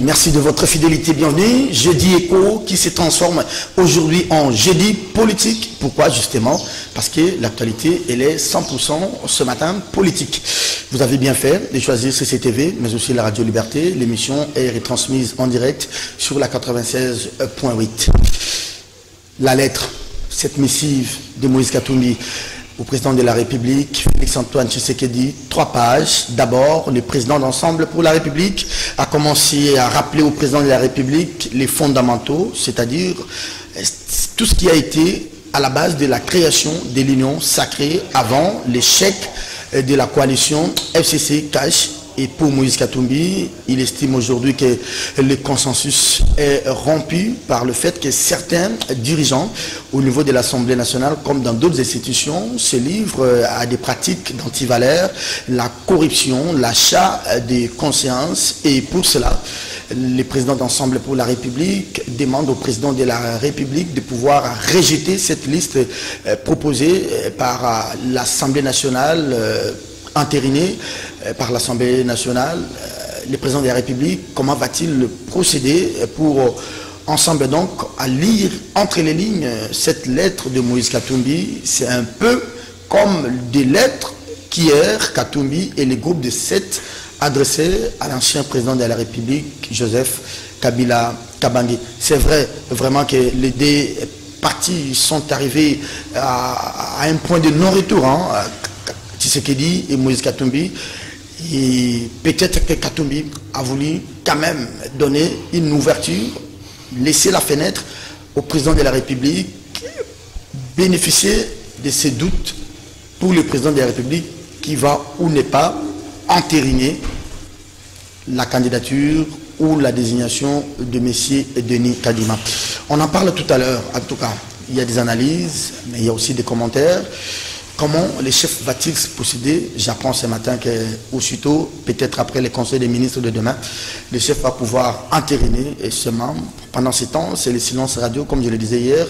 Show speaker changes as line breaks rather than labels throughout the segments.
Merci de votre fidélité, bienvenue. Jeudi Écho qui se transforme aujourd'hui en jeudi politique. Pourquoi justement? Parce que l'actualité, elle est 100% ce matin politique. Vous avez bien fait de choisir CCTV, mais aussi la Radio Liberté. L'émission est retransmise en direct sur la 96.8. La lettre, cette missive de Moïse Katumbi au président de la République, Félix-Antoine Tshisekedi, 3 pages. D'abord, le président d'Ensemble pour la République a commencé à rappeler au président de la République les fondamentaux, c'est-à-dire tout ce qui a été à la base de la création de l'Union sacrée avant l'échec de la coalition FCC-CACH. Et pour Moïse Katumbi, il estime aujourd'hui que le consensus est rompu par le fait que certains dirigeants au niveau de l'Assemblée nationale, comme dans d'autres institutions, se livrent à des pratiques d'antivaleurs, la corruption, l'achat des consciences. Et pour cela, le président d'Ensemble pour la République demande au président de la République de pouvoir rejeter cette liste proposée par l'Assemblée nationale, entériné par l'Assemblée nationale. Le président de la République, comment va-t-il procéder pour Ensemble donc à lire entre les lignes cette lettre de Moïse Katumbi? C'est un peu comme des lettres qu'hier Katumbi et les groupes de 7 adressaient à l'ancien président de la République, Joseph Kabila Kabange. C'est vrai vraiment que les deux partis sont arrivés à un point de non-retour, Tshisekedi et Moïse Katumbi, et peut-être que Katumbi a voulu quand même donner une ouverture, laisser la fenêtre au président de la République, bénéficier de ses doutes pour le président de la République qui va ou n'est pas entériner la candidature ou la désignation de M. Denis Kadima. On en parle tout à l'heure, en tout cas. Il y a des analyses, mais il y a aussi des commentaires. Comment le chef va-t-il se procéder? J'apprends ce matin qu'aussitôt, peut-être après les conseils des ministres de demain, le chef va pouvoir entériner ce membre. Pendant ce temps, c'est le silence radio, comme je le disais hier,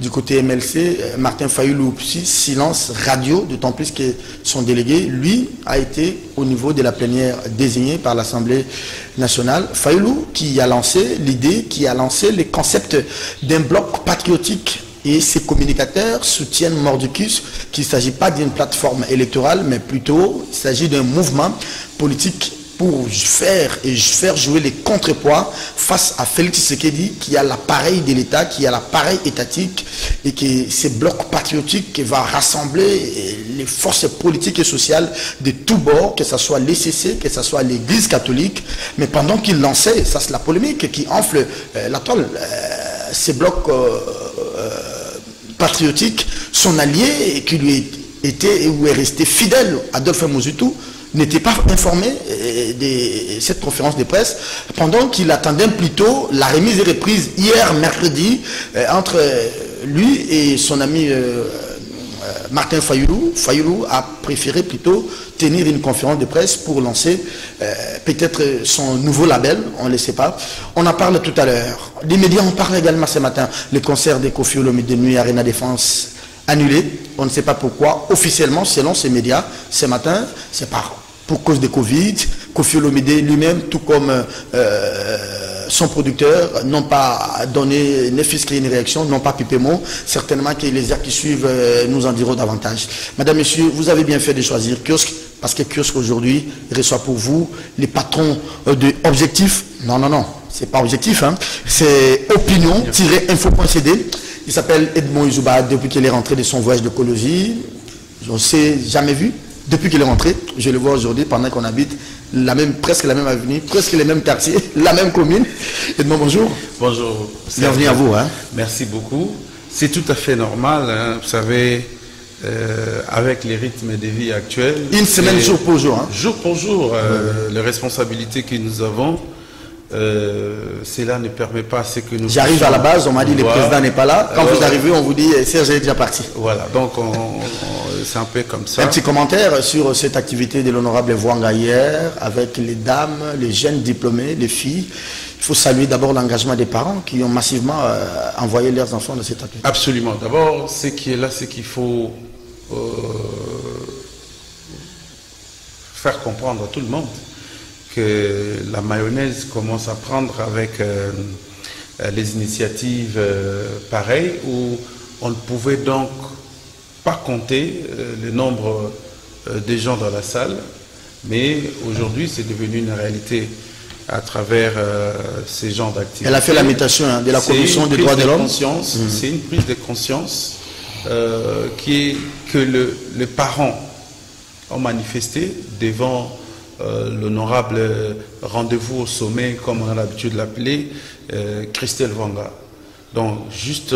du côté MLC, Martin Fayoulou, silence radio, d'autant plus que son délégué, lui, a été au niveau de la plénière désignée par l'Assemblée nationale. Fayoulou qui a lancé l'idée, qui a lancé le concept d'un bloc patriotique. Et ces communicateurs soutiennent mordicus qu'il ne s'agit pas d'une plateforme électorale, mais plutôt il s'agit d'un mouvement politique pour faire jouer les contrepoids face à Félix Tshisekedi qui a l'appareil de l'État, qui a l'appareil étatique, et que ces blocs patriotiques qui va rassembler les forces politiques et sociales de tous bords, que ce soit l'ECC, que ce soit l'Église catholique. Mais pendant qu'il lançait, ça c'est la polémique qui enfle la toile, ces blocs patriotique, son allié qui lui était ou est resté fidèle, Adolphe Mouzutou, n'était pas informé de cette conférence de presse pendant qu'il attendait plutôt la remise et reprise hier mercredi entre lui et son ami Martin Fayoulou. Fayoulou a préféré plutôt tenir une conférence de presse pour lancer peut-être son nouveau label, on ne le sait pas. On en parle tout à l'heure. Les médias en parlent également ce matin. Le concert de Koffi Olomide de nuit Arena Défense annulé. On ne sait pas pourquoi. Officiellement, selon ces médias, ce matin, c'est pour cause de Covid. Koffi Olomide lui-même, tout comme son producteur, n'ont pas donné, ne fût-ce une réaction, n'ont pas pipé mot. Certainement que les heures qui suivent nous en diront davantage. Madame, Monsieur, vous avez bien fait de choisir Kiosque, parce que Kiosque aujourd'hui reçoit pour vous les patrons de Objectif. Non, c'est pas Objectif, c'est opinion-info.cd. Il s'appelle Edmond Izouba. Depuis qu'il est rentré de son voyage d'écologie, je ne sais jamais vu. Depuis qu'il est rentré, je le vois aujourd'hui pendant qu'on habite presque la même avenue, presque les mêmes quartiers, la même commune. Edmond, bonjour.
Bonjour.
Bienvenue à vous.
Merci beaucoup. C'est tout à fait normal, vous savez, avec les rythmes de vie actuels.
Une semaine jour pour jour.
Jour pour jour, les responsabilités que nous avons, cela ne permet pas ce que nous...
J'arrive à la base, on m'a dit le président n'est pas là. Quand vous arrivez, on vous dit Serge est déjà parti.
Voilà, donc c'est un peu comme ça.
Un petit commentaire sur cette activité de l'honorable Vouanga hier, avec les dames, les jeunes diplômés, les filles. Il faut saluer d'abord l'engagement des parents qui ont massivement envoyé leurs enfants dans cette activité.
Absolument. D'abord, ce qui est là, c'est qu'il faut faire comprendre à tout le monde que la mayonnaise commence à prendre avec les initiatives pareilles, où on ne pouvait donc pas compter le nombre de gens dans la salle, mais aujourd'hui c'est devenu une réalité à travers ces genres d'activités.
Elle a fait la mutation de la Commission des droits de l'homme.
C'est une prise de conscience que les parents ont manifesté devant l'honorable rendez-vous au sommet, comme on a l'habitude de l'appeler, Christelle Vanga. Donc, juste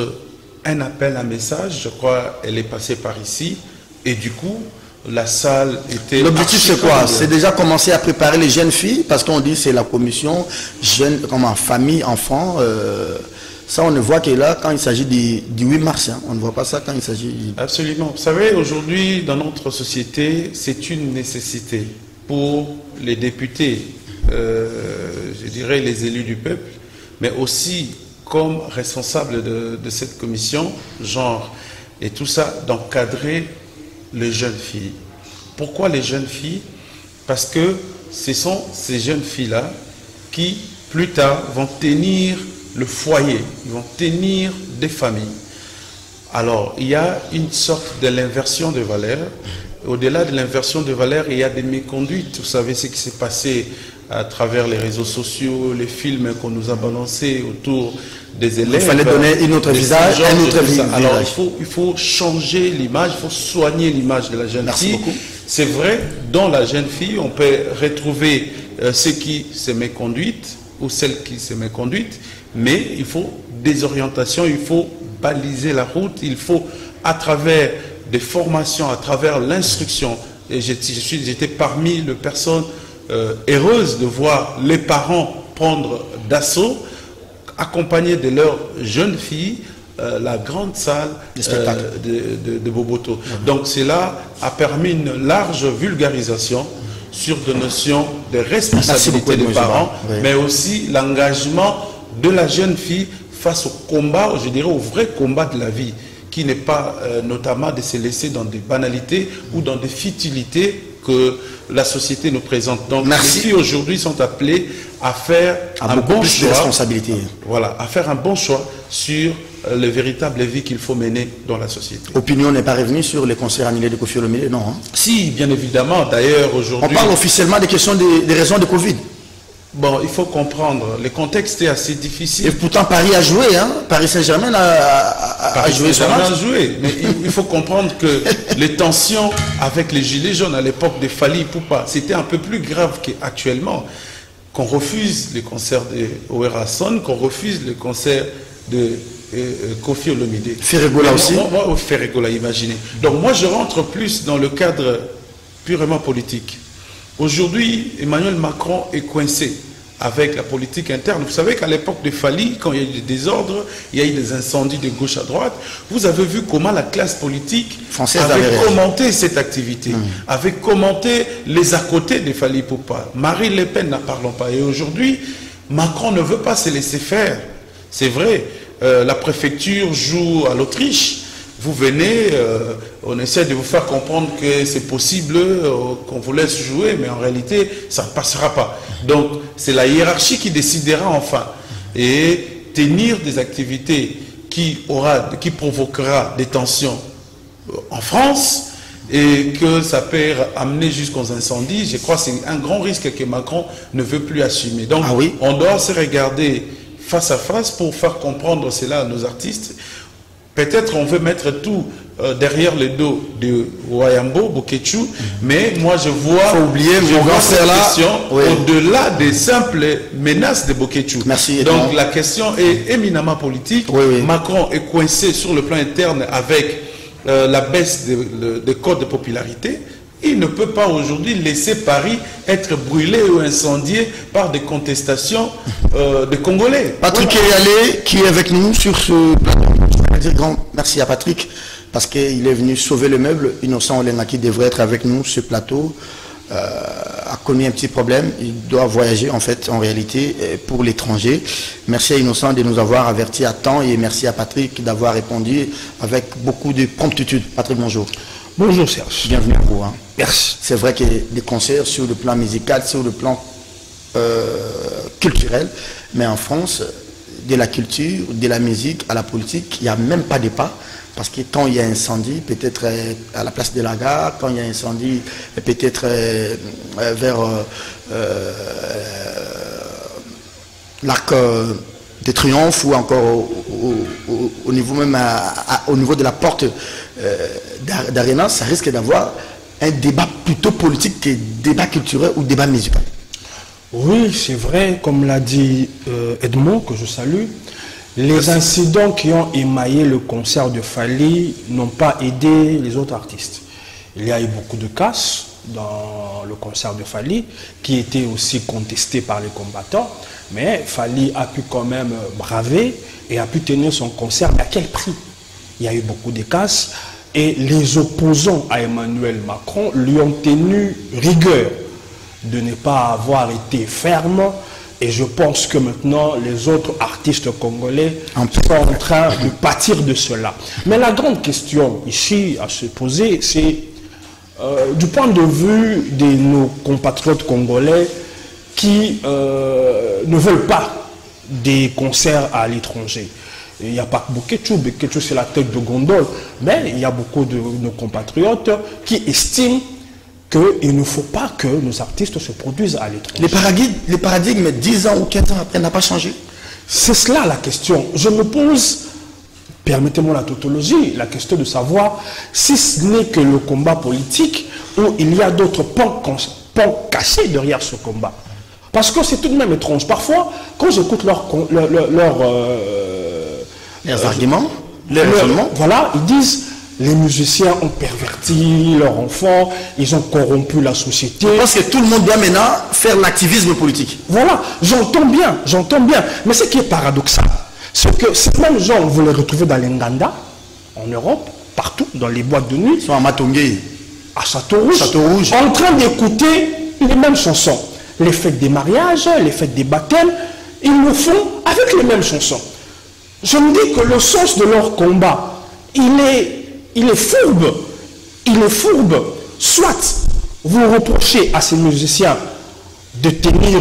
un appel, un message, je crois, elle est passée par ici, et du coup, la salle était...
L'objectif, c'est quoi? C'est déjà commencer à préparer les jeunes filles, parce qu'on dit c'est la commission jeunes, comment, famille, enfants. Ça, on ne voit que là, quand il s'agit du 8 mars. Hein. On ne voit pas ça quand il s'agit...
Absolument. Vous savez, aujourd'hui, dans notre société, c'est une nécessité pour les députés, je dirais les élus du peuple, mais aussi comme responsable de cette commission, genre, et tout ça, d'encadrer les jeunes filles. Pourquoi les jeunes filles? Parce que ce sont ces jeunes filles-là qui, plus tard, vont tenir le foyer, ils vont tenir des familles. Alors, il y a une sorte de l'inversion de valeurs. Au-delà de l'inversion de valeurs, il y a des méconduites. Vous savez ce qui s'est passé à travers les réseaux sociaux, les films qu'on nous a balancés autour des élèves.
Il fallait donner un autre visage, un autre visage.
Alors, il faut changer l'image, il faut soigner l'image de la jeune fille.
Merci beaucoup.
C'est vrai, dans la jeune fille, on peut retrouver ceux qui s'est méconduite ou celles qui s'est méconduite, mais il faut des orientations, il faut baliser la route, il faut, à travers des formations, à travers l'instruction, et j'étais parmi les personnes heureuses de voir les parents prendre d'assaut, accompagnés de leurs jeunes filles, la grande salle de Boboto. Donc cela a permis une large vulgarisation sur des notions de responsabilité des parents, mais aussi l'engagement de la jeune fille face au combat, je dirais au vrai combat de la vie, qui n'est pas notamment de se laisser dans des banalités ou dans des futilités que la société nous présente. Donc les filles aujourd'hui sont appelées à faire un bon choix, voilà, à faire un bon choix sur le véritable vie qu'il faut mener dans la société.
Opinion n'est pas revenue sur les concerts annulés de Koffi Olomide, non hein?
Si, bien évidemment. D'ailleurs, aujourd'hui...
On parle officiellement des questions des raisons de Covid.
Bon, il faut comprendre, le contexte est assez difficile.
Et pourtant, Paris a joué, hein? Paris Saint-Germain a joué son match.
Mais il faut comprendre que les tensions avec les Gilets jaunes à l'époque de Fally Ipupa, c'était un peu plus grave qu'actuellement. Qu'on refuse les concerts de Owera Son, qu'on refuse les concerts de Koffi Olomide.
Ferregola aussi.
Ferregola, imaginez. Donc moi, je rentre plus dans le cadre purement politique. Aujourd'hui, Emmanuel Macron est coincé avec la politique interne. Vous savez qu'à l'époque de Fally, quand il y a eu des désordres, il y a eu des incendies de gauche à droite, vous avez vu comment la classe politique
française
avait commenté cette activité, avait commenté les à côté de Fally Ipupa. Marine Le Pen, n'en parlons pas. Et aujourd'hui, Macron ne veut pas se laisser faire. C'est vrai, la préfecture joue à l'Autriche. Vous venez, on essaie de vous faire comprendre que c'est possible, qu'on vous laisse jouer, mais en réalité, ça ne passera pas. Donc, c'est la hiérarchie qui décidera enfin. Et tenir des activités qui provoquera des tensions en France, et que ça peut amener jusqu'aux incendies, je crois que c'est un grand risque que Macron ne veut plus assumer. Donc, on doit se regarder face à face pour faire comprendre cela à nos artistes. Peut-être on veut mettre tout derrière le dos de Wayambo, Bokechu, mais moi je vois, cette question au-delà des simples menaces de Bokechu. Donc la question est éminemment politique. Macron est coincé sur le plan interne avec la baisse des codes de popularité. Il ne peut pas aujourd'hui laisser Paris être brûlé ou incendié par des contestations de Congolais.
Patrick Eyalé, qui est avec nous sur ce plateau. Je vais dire grand merci à Patrick, parce qu'il est venu sauver le meuble. Innocent Olenga, qui devrait être avec nous sur ce plateau, a connu un petit problème. Il doit voyager, en fait, en réalité, pour l'étranger. Merci à Innocent de nous avoir avertis à temps, et merci à Patrick d'avoir répondu avec beaucoup de promptitude. Patrick, bonjour.
Bonjour Serge.
Bienvenue à vous. Hein.
Merci.
C'est vrai que des concerts sur le plan musical, sur le plan culturelle, mais en France, de la culture, de la musique à la politique, il n'y a même pas de pas. Parce que quand il y a incendie, peut-être à la place de la gare, quand il y a incendie, peut-être vers l'Arc de Triomphe ou encore au niveau même au niveau de la porte d'Arena, ça risque d'avoir un débat plutôt politique que débat culturel ou débat musical.
Oui, c'est vrai, comme l'a dit Edmond, que je salue, les incidents qui ont émaillé le concert de Fally n'ont pas aidé les autres artistes. Il y a eu beaucoup de casse dans le concert de Fally, qui était aussi contesté par les combattants, mais Fally a pu quand même braver et a pu tenir son concert. Mais à quel prix? Il y a eu beaucoup de casse et les opposants à Emmanuel Macron lui ont tenu rigueur de ne pas avoir été ferme. Et je pense que maintenant, les autres artistes congolais sont en train de pâtir de cela. Mais la grande question ici à se poser, c'est du point de vue de nos compatriotes congolais qui ne veulent pas des concerts à l'étranger. Il n'y a pas que Boketchou, Boketchou c'est la tête de gondole, mais il y a beaucoup de nos compatriotes qui estiment qu'il ne faut pas que nos artistes se produisent à l'étranger.
Les paradigmes 10 ans ou 15 ans après n'a pas changé.
C'est cela la question. Je me pose, permettez-moi la tautologie, la question de savoir si ce n'est que le combat politique ou il y a d'autres pans cachés derrière ce combat. Parce que c'est tout de même étrange. Parfois, quand j'écoute leurs
arguments,
voilà, ils disent les musiciens ont perverti leurs enfants, ils ont corrompu la société.
Je pense que tout le monde doit maintenant faire l'activisme politique.
Voilà, j'entends bien. Mais ce qui est paradoxal, c'est que ces mêmes gens, vous les retrouvez dans les Nganda, en Europe, partout, dans les boîtes de nuit.
Ils sont à Matongé,
à Château-Rouge, en train d'écouter les mêmes chansons. Les fêtes des mariages, les fêtes des baptêmes, ils le font avec les mêmes chansons. Je me dis que le sens de leur combat, il est fourbe. Soit vous reprochez à ces musiciens de tenir,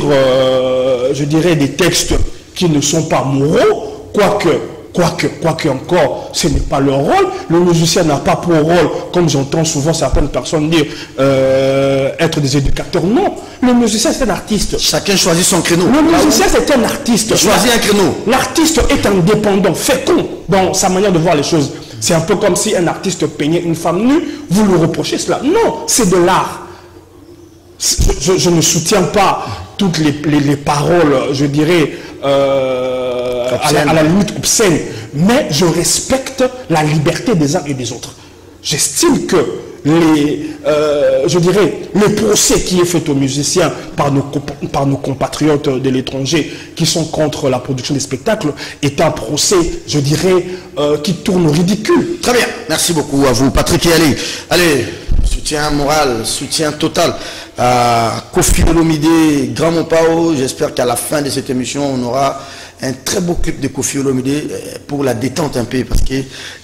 je dirais, des textes qui ne sont pas moraux, quoique encore, ce n'est pas leur rôle. Le musicien n'a pas pour rôle, comme j'entends souvent certaines personnes dire, être des éducateurs. Non, le musicien c'est un artiste.
Chacun choisit son créneau.
Le musicien c'est un artiste.
Il choisit un créneau.
L'artiste est indépendant, fécond dans sa manière de voir les choses. C'est un peu comme si un artiste peignait une femme nue, vous lui reprochez cela. Non, c'est de l'art. Je ne soutiens pas toutes les paroles, je dirais, à la limite obscène, mais je respecte la liberté des uns et des autres. J'estime que je dirais, le procès qui est fait aux musiciens par nos compatriotes de l'étranger qui sont contre la production des spectacles est un procès, je dirais, qui tourne au ridicule.
Très bien, merci beaucoup à vous, Patrick et Ali. Allez, soutien moral, soutien total à Kofi Olomide, Grand Mopao. J'espère qu'à la fin de cette émission, on aura un très beau clip de Kofi Olomide pour la détente un peu, parce que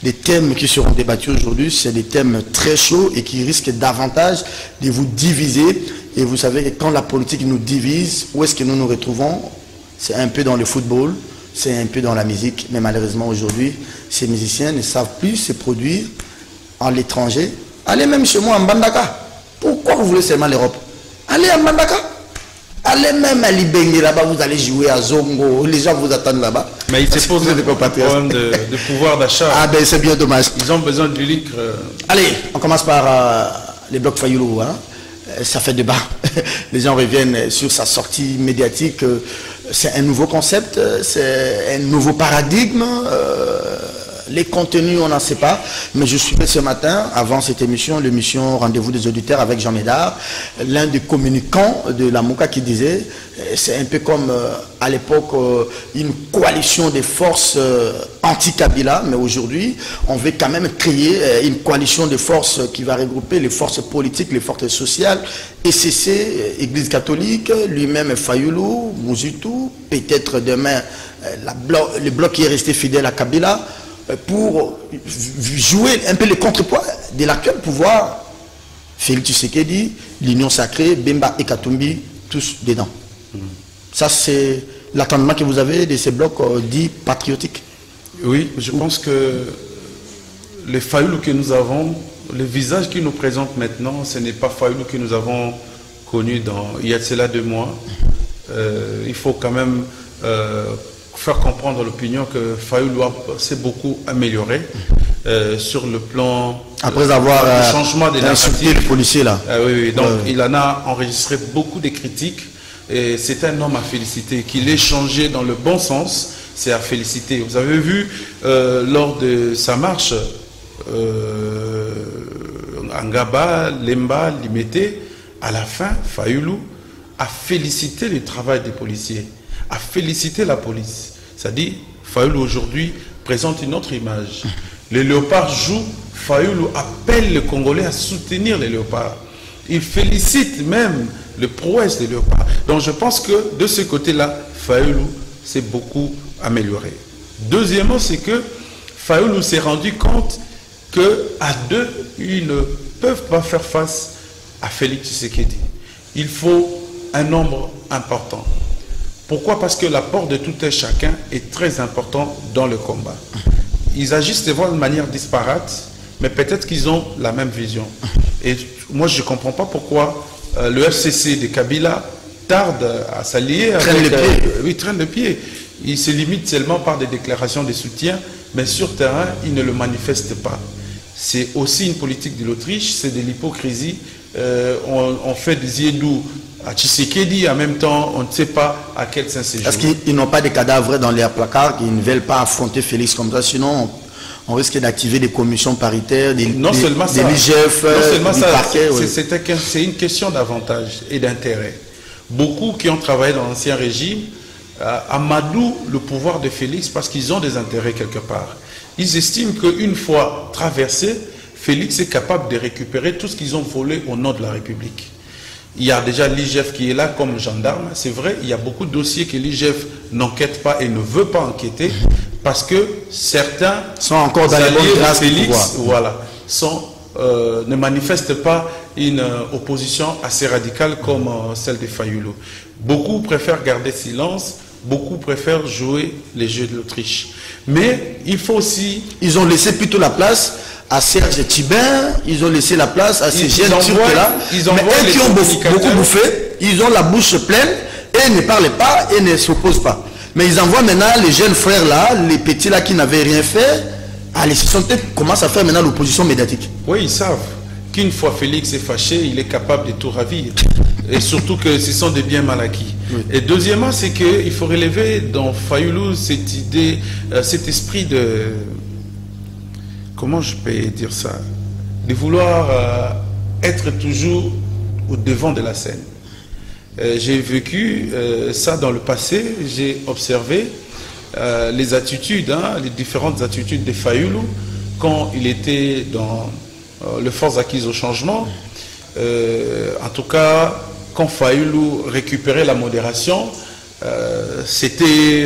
les thèmes qui seront débattus aujourd'hui, c'est des thèmes très chauds et qui risquent davantage de vous diviser. Et vous savez que quand la politique nous divise, où est-ce que nous nous retrouvons? C'est un peu dans le football, c'est un peu dans la musique, mais malheureusement aujourd'hui, ces musiciens ne savent plus se produire à l'étranger. Allez même chez moi en Mbandaka. Pourquoi vous voulez seulement l'Europe? Allez à Mbandaka. Allez même à Libengé, là-bas, vous allez jouer à Zongo, les gens vous attendent là-bas.
Mais il se pose des problèmes de pouvoir d'achat.
Ah ben c'est bien dommage.
Ils ont besoin de l'huile.
Allez, on commence par les blocs Fayoulou. Hein. Ça fait débat. Les gens reviennent sur sa sortie médiatique. C'est un nouveau concept, c'est un nouveau paradigme. Les contenus, on n'en sait pas, mais je suivais ce matin, avant cette émission, l'émission Rendez-vous des auditeurs avec Jean Médard, l'un des communicants de la MOCA qui disait, c'est un peu comme à l'époque une coalition des forces anti-Kabila, mais aujourd'hui, on veut quand même créer une coalition de forces qui va regrouper les forces politiques, les forces sociales, ECC, Église catholique, lui-même Fayoulou, Mouzitou, peut-être demain le bloc qui est resté fidèle à Kabila, pour jouer un peu le contrepoids de l'actuel pouvoir. Félix Tshisekedi, l'Union sacrée, Bemba et Katumbi, tous dedans. Ça, c'est l'attendement que vous avez de ces blocs dits patriotiques.
Oui, je pense que les Fayoulou que nous avons, le visage qu'ils nous présentent maintenant, ce n'est pas Fayoulou que nous avons connu il y a de cela 2 mois. Il faut quand même faire comprendre l'opinion que Fayoulou s'est beaucoup amélioré sur le plan
après avoir
du changement des
insulté le policier là.
Oui, donc il en a enregistré beaucoup de critiques et c'est un homme à féliciter. Qu'il ait changé dans le bon sens, c'est à féliciter. Vous avez vu lors de sa marche Angaba, Lemba, Limete, à la fin, Fayoulou a félicité le travail des policiers, a félicité la police. C'est-à-dire, Fayoulou aujourd'hui présente une autre image. Les léopards jouent, Fayoulou appelle les Congolais à soutenir les léopards. Il félicite même le prouesse des léopards. Donc je pense que de ce côté-là, Fayoulou s'est beaucoup amélioré. Deuxièmement, c'est que Fayoulou s'est rendu compte qu'à deux, ils ne peuvent pas faire face à Félix Tshisekedi. Il faut un nombre important. Pourquoi? Parce que l'apport de tout un chacun est très important dans le combat. Ils agissent de manière disparate, mais peut-être qu'ils ont la même vision. Et moi, je ne comprends pas pourquoi le FCC de Kabila tarde à s'allier avec... Oui, traîne de pied. Il se limite seulement par des déclarations de soutien, mais sur terrain, il ne le manifeste pas. C'est aussi une politique de l'Autriche, c'est de l'hypocrisie. On fait des yédous à Tshisekedi, en même temps, on ne sait pas à quel sens c'est joué.
Parce qu'ils n'ont pas de cadavres dans les placards, qu'ils ne veulent pas affronter Félix comme ça, sinon on risque d'activer des commissions paritaires, des l'IGF, du parquet.
C'est une question d'avantage et d'intérêt. Beaucoup qui ont travaillé dans l'ancien régime amadouent le pouvoir de Félix parce qu'ils ont des intérêts quelque part. Ils estiment qu'une fois traversé, Félix est capable de récupérer tout ce qu'ils ont volé au nom de la République. Il y a déjà l'IGF qui est là comme gendarme. C'est vrai, il y a beaucoup de dossiers que l'IGF n'enquête pas et ne veut pas enquêter parce que certains
sont encore dans les bonnes grâces de Félix,
voilà, ne manifestent pas une opposition assez radicale comme celle de Fayoulou. Beaucoup préfèrent garder silence, beaucoup préfèrent jouer les jeux de l'Autriche. Mais il faut aussi...
Ils ont laissé plutôt la place à Serge Tibin, ils ont laissé la place à ces jeunes Turcs-là. Mais eux qui ont beaucoup bouffé, ils ont la bouche pleine et ne parlent pas et ne s'opposent pas. Mais ils envoient maintenant les jeunes frères-là, les petits-là qui n'avaient rien fait, allez, ce sont eux qui commencent à faire maintenant l'opposition médiatique.
Oui, ils savent qu'une fois Félix est fâché, il est capable de tout ravir. Et surtout que ce sont des biens mal acquis. Oui. Et deuxièmement, c'est qu'il faut relever dans Fayoulou cette idée, cet esprit de... Comment je peux dire ça? De vouloir être toujours au devant de la scène. J'ai vécu ça dans le passé, j'ai observé les attitudes, les différentes attitudes de Fayoulou quand il était dans les forces acquises au changement. En tout cas, quand Fayoulou récupérait la modération, c'était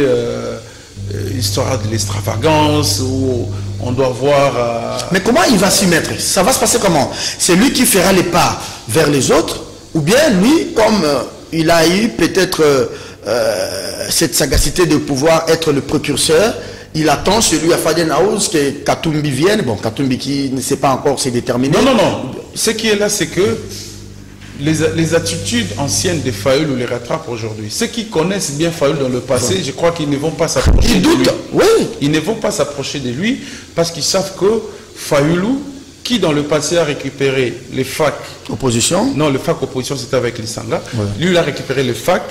histoire de l'extravagance où on doit voir...
Mais comment il va s'y mettre? Ça va se passer comment? C'est lui qui fera les pas vers les autres, ou bien lui, comme il a eu peut-être cette sagacité de pouvoir être le précurseur, il attend celui à Faden House que Katumbi vienne. Bon, Katumbi qui ne sait pas encore s'est déterminé.
Non. Ce qui est là, c'est que les attitudes anciennes de Fayoulou les rattrapent aujourd'hui. Ceux qui connaissent bien Fayoulou dans le passé, je crois qu'ils ne vont pas s'approcher de lui.
Oui.
Ils ne vont pas s'approcher de lui parce qu'ils savent que Fayoulou, qui dans le passé a récupéré les FAC...
Opposition?
Non, le FAC opposition, c'était avec les Sanga. Ouais. Lui, il a récupéré les FAC,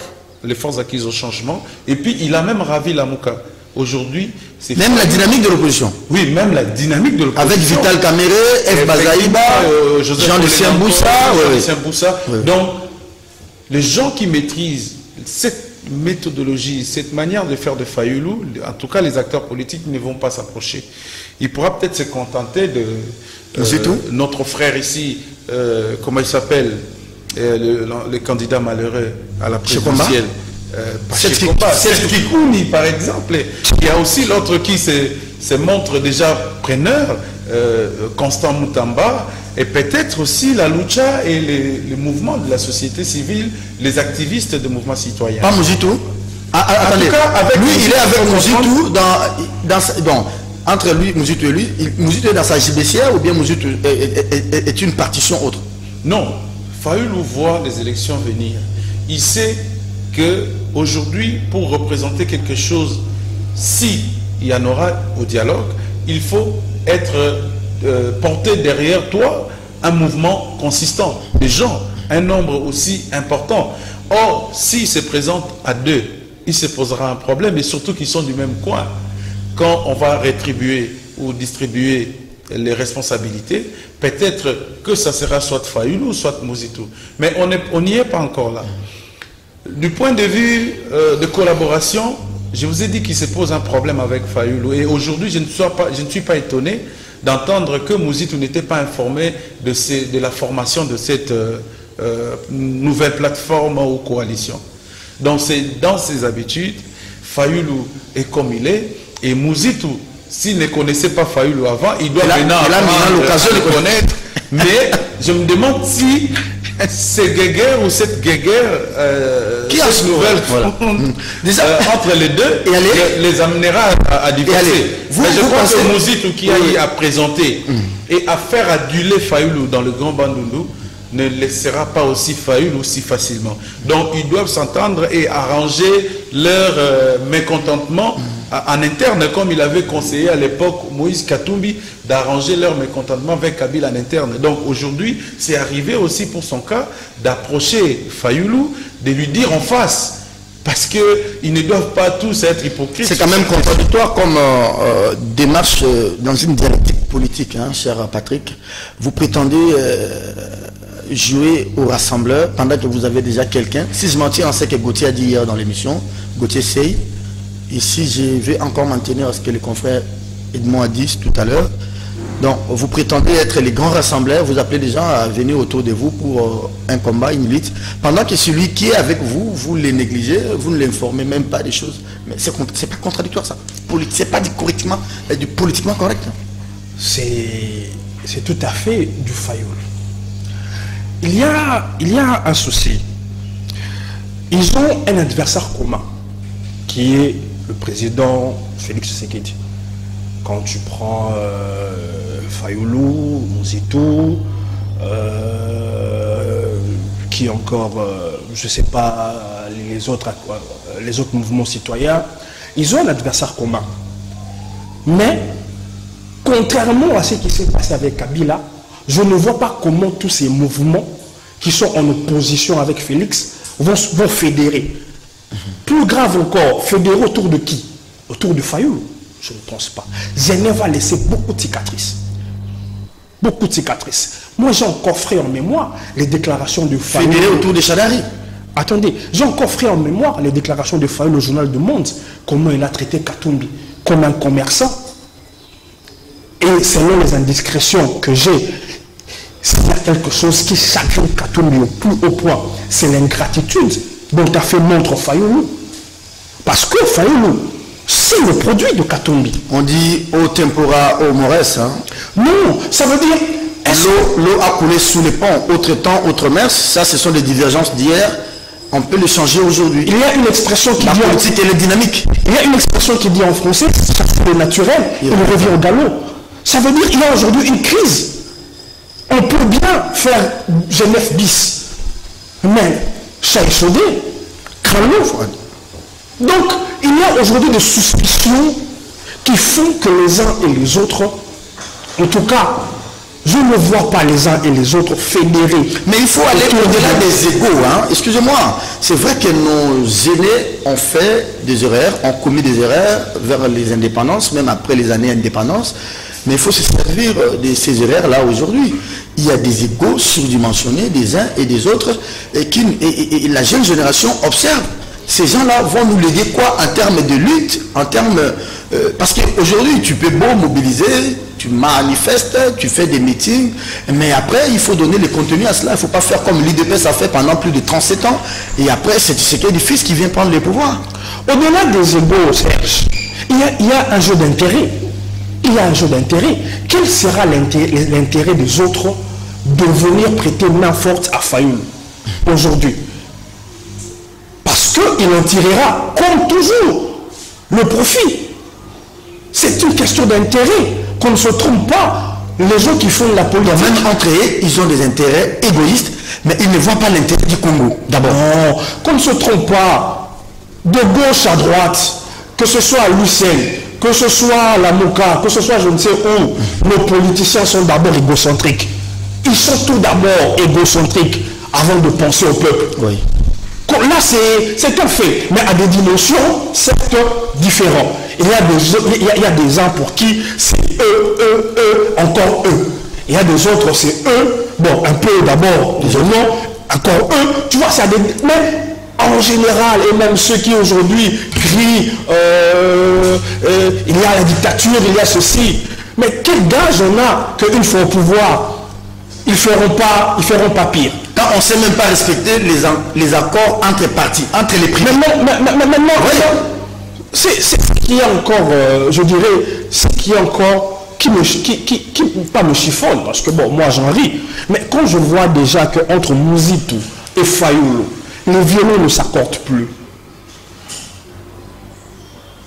les forces acquises au changement, et puis il a même ravi la Mouka. Aujourd'hui, c'est...
Même la dynamique de l'opposition.
Oui, même la dynamique de l'opposition.
Avec Vital Kamere, F. Bazaïba, Jean-Lucien
Boussa. Oui. Donc, les gens qui maîtrisent cette méthodologie, cette manière de faire de Fayoulou, en tout cas les acteurs politiques ne vont pas s'approcher. Il pourra peut-être se contenter de notre frère ici, comment il s'appelle, le candidat malheureux à la présidentielle. Kikouni par exemple. Il y a aussi l'autre qui se montre déjà preneur, Constant Moutamba, et peut-être aussi la lucha et les mouvements de la société civile, les activistes de mouvements citoyens.
Pas Mouzitou. Attendez,
tout cas, avec
lui, il est avec Mouzitou entre lui, Mouzitou et lui, Mouzitou est dans sa JBCA ou bien Mouzitou est une partition autre?
Non, Fayulu voit les élections venir. Il sait que aujourd'hui, pour représenter quelque chose, si il y en aura au dialogue, il faut être porté derrière toi un mouvement consistant, des gens, un nombre aussi important. Or, s'il se présente à deux, il se posera un problème, et surtout qu'ils sont du même coin. Quand on va rétribuer ou distribuer les responsabilités, peut-être que ça sera soit Fayulu, soit Mouzitou. Mais on n'y est pas encore là. Du point de vue de collaboration, je vous ai dit qu'il se pose un problème avec Fayulu. Et aujourd'hui, je ne suis pas étonné d'entendre que Mouzitou n'était pas informé de la formation de cette nouvelle plateforme ou coalition. Donc c'est dans ses habitudes, Fayulu est comme il est, et Mouzitou, s'il ne connaissait pas Fayulu avant, il doit maintenant l'occasion de connaître. Mais je me demande si ces guéguerres ou cette guéguerre
qui a ce nouvelle
entre les deux les amènera à divorcer. Je crois que Mouzitou qui a eu à présenter et à faire aduler Fayulu dans le Grand Bandundu ne laissera pas aussi Fayulu aussi facilement. Donc ils doivent s'entendre et arranger leur mécontentement en interne, comme il avait conseillé à l'époque Moïse Katumbi d'arranger leur mécontentement avec Kabila en interne. Donc aujourd'hui, c'est arrivé aussi pour son cas d'approcher Fayulu, de lui dire en face, parce qu'ils ne doivent pas tous être hypocrites.
C'est quand même contradictoire comme démarche dans une dialectique politique, hein, cher Patrick. Vous prétendez jouer au rassembleur pendant que vous avez déjà quelqu'un. Si je m'en tiens, on sait que Gauthier a dit hier dans l'émission, Gauthier Sey. Ici, je vais encore maintenir ce que le confrère Edmond a dit tout à l'heure. Donc, vous prétendez être les grands rassembleurs, vous appelez les gens à venir autour de vous pour un combat, une lutte, pendant que celui qui est avec vous, vous les négligez, vous ne l'informez même pas des choses. Mais c'est pas contradictoire, ça. C'est pas du correctement, du politiquement correct.
C'est tout à fait du Fayulu. Il y a un souci. Ils ont un adversaire commun, qui est le président Félix Tshisekedi. Quand tu prends Fayulu, Mouzitou, qui encore, je ne sais pas, les autres mouvements citoyens, ils ont un adversaire commun. Mais, contrairement à ce qui s'est passé avec Kabila, je ne vois pas comment tous ces mouvements qui sont en opposition avec Félix vont fédérer. Plus grave encore, fédérer autour de qui? Autour de Fayulu? Je ne pense pas. Genève va laisser beaucoup de cicatrices. Beaucoup de cicatrices. Moi, j'ai encore frais en mémoire les déclarations de Fayulu.
Fédérer autour de Chadari?
Attendez, j'ai encore frais en mémoire les déclarations de Fayulu au journal du Monde, comment il a traité Katumbi comme un commerçant. Et selon les indiscrétions que j'ai, s'il y a quelque chose qui chagrine Katumbi au plus haut point, c'est l'ingratitude dont a fait montre Fayulu. Parce que Fayulu, c'est le produit de Katumbi.
On dit au tempora, au mores. Hein?
Non, ça veut dire...
L'eau a coulé sous les ponts, autre temps, autre mers. Ça, ce sont des divergences d'hier. On peut le changer aujourd'hui.
Il y a une expression qui
dit...
La
politique, elle est dynamique.
Il y a une expression qui dit en français, ça c'est le naturel, il revient au galop. Ça veut dire qu'il y a aujourd'hui une crise. On peut bien faire Genève bis, mais chat échaudé, crâne. Donc, il y a aujourd'hui des suspicions qui font que les uns et les autres, en tout cas, je ne vois pas les uns et les autres fédérés.
Mais il faut aller au-delà des égaux. Hein. Excusez-moi, c'est vrai que nos aînés ont fait des erreurs, ont commis des erreurs vers les indépendances, même après les années indépendance. Mais il faut se servir de ces erreurs-là aujourd'hui. Il y a des égaux surdimensionnés des uns et des autres et la jeune génération observe. Ces gens-là vont nous léguer quoi en termes de lutte, en termes... parce qu'aujourd'hui, tu peux beau mobiliser, tu manifestes, tu fais des meetings, mais après, il faut donner le contenu à cela. Il ne faut pas faire comme l'IDPS a fait pendant plus de 37 ans. Et après, c'est Tshisekedi fils qui vient prendre le pouvoir.
Au-delà des égaux, Serge, il y a un jeu d'intérêt. il y a un jeu d'intérêt. Quel sera l'intérêt des autres de venir prêter main forte à Fayoulou aujourd'hui? Parce qu'il en tirera, comme toujours, le profit. C'est une question d'intérêt. Qu'on ne se trompe pas. Les gens qui font la politique...
Même entre eux, ils ont des intérêts égoïstes, mais ils ne voient pas l'intérêt du Congo, d'abord.
Non, qu'on ne se trompe pas. De gauche à droite, que ce soit à Lucelle, que ce soit à la Moka, que ce soit je ne sais où, nos politiciens sont d'abord égocentriques. Ils sont tout d'abord égocentriques avant de penser au peuple.
Oui.
Là, c'est un fait, mais à des dimensions, c'est différent. Il y a des gens pour qui c'est eux, encore eux. Il y a des autres, c'est eux, bon, un peu d'abord, non, encore eux. Tu vois, c'est des... Mais en général, et même ceux qui aujourd'hui crient, il y a la dictature, il y a ceci. Mais quel gage on a qu'une fois au pouvoir, ils ne feront pas pire.
Quand on ne sait même pas respecter les accords entre partis, entre les privés.
Maintenant, c'est ce qui est encore, je dirais, ce qui est encore, qui pas me chiffonne, parce que bon, moi j'en ris. Mais quand je vois déjà qu'entre Mouzitou et Fayoulou, les violons ne s'accordent plus.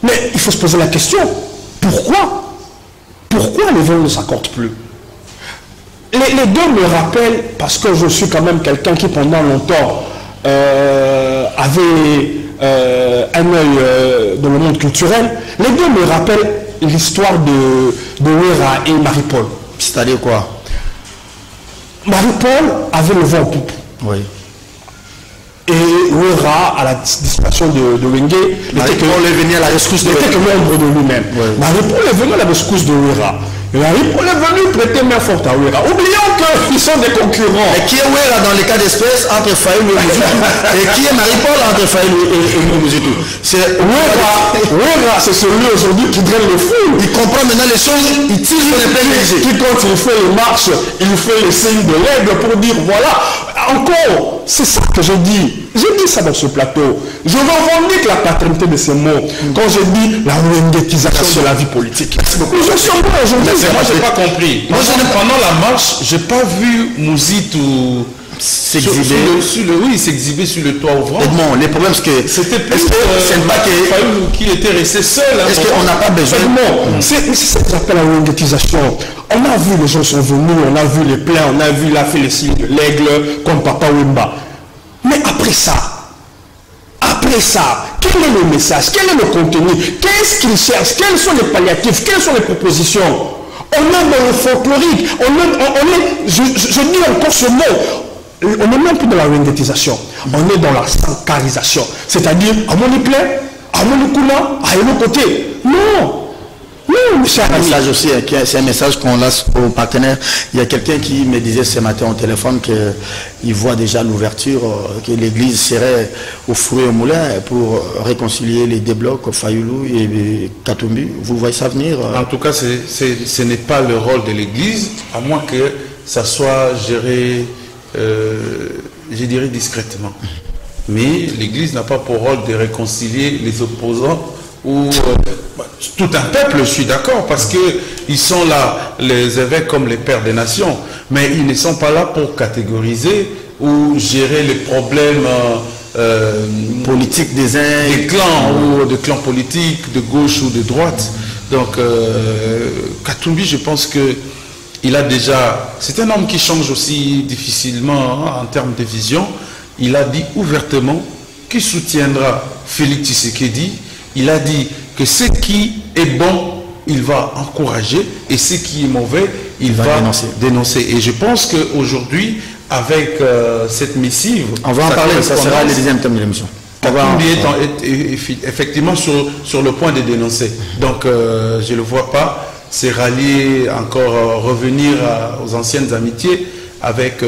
Mais il faut se poser la question, pourquoi? Pourquoi les violons ne s'accordent plus? Les deux me rappellent, parce que je suis quand même quelqu'un qui pendant longtemps avait un œil dans le monde culturel, les deux me rappellent l'histoire de Wera et Marie-Paul.
C'est-à-dire quoi?
Marie-Paul avait le vent en poupe.
Oui.
Et Wera, à la disparition de Wenge,
Marie-Paul est venu à la rescousse de
Wera. N'était que l'ombre de lui-même.
Oui.
Marie-Paul est venu à la rescousse de Wera. Et Marie-Paul est venu prêter main forte à Wera. Oublions qu'ils sont des concurrents.
Et qui est Wera dans les cas d'espèce entre Fayoulou et Mouzitou? Et qui est Marie-Paul entre Fayoulou et Mouzitou? C'est
Wera, c'est celui aujourd'hui qui draine le fou.
Il comprend maintenant les choses, il tire sur les pleins légers.
Qui quand il fait les marches, il fait les signes de l'aigle pour dire voilà. Encore, c'est ça que j'ai dit. J'ai dit ça dans ce plateau. Je revendique la paternité de ces mots quand j'ai dit la wengetisation de la vie politique. Je suis bon aujourd'hui.
Moi, je n'ai pas compris. Moi, pendant la marche, je n'ai pas vu Mouzitou s'exhiber. Oui, s'exhiber sur le toit ouvrant.
Edmond, les problèmes, c'est que
c'était plus
Fayoulou
qui était resté seul.
Est-ce qu'on n'a pas besoin
c'est ça que j'appelle la wengetisation. On a vu les gens sont venus, on a vu les plaints, on a vu la fait les signes de l'aigle comme Papa Wemba. Mais après ça, quel est le message? Quel est le contenu? Qu'est-ce qu'ils cherchent? Quels sont les palliatifs? Quelles sont les propositions? On est dans le folklorique. Je dis encore ce mot. On n'est même plus dans la wengetisation. On est dans la sankarisation. C'est-à-dire, à mon plaît, à mon kuna, à un côté. Non.
C'est un message aussi, c'est un message qu'on lance aux partenaires. Il y a quelqu'un qui me disait ce matin au téléphone qu'il voit déjà l'ouverture, que l'église serait au four et au moulin pour réconcilier les deux blocs, Fayoulou et Katumbi. Vous voyez ça venir?
En tout cas, ce n'est pas le rôle de l'église, à moins que ça soit géré, je dirais, discrètement. Mais l'église n'a pas pour rôle de réconcilier les opposants ou tout un peuple, je suis d'accord, parce qu'ils sont là, les évêques comme les pères des nations, mais ils ne sont pas là pour catégoriser ou gérer les problèmes
politiques des uns,
des clans ou de clans politiques de gauche ou de droite. Donc Katumbi, je pense que il a déjà, c'est un homme qui change aussi difficilement en termes de vision. Il a dit ouvertement qu'il soutiendra Félix Tshisekedi. Il a dit que ce qui est bon, il va encourager, et ce qui est mauvais, il va dénoncer. Et je pense qu'aujourd'hui, avec cette missive...
On va en parler, ça sera le deuxième thème de l'émission.
Katumbi est effectivement sur le point de dénoncer. Donc, je ne le vois pas. C'est rallier, encore revenir aux anciennes amitiés avec...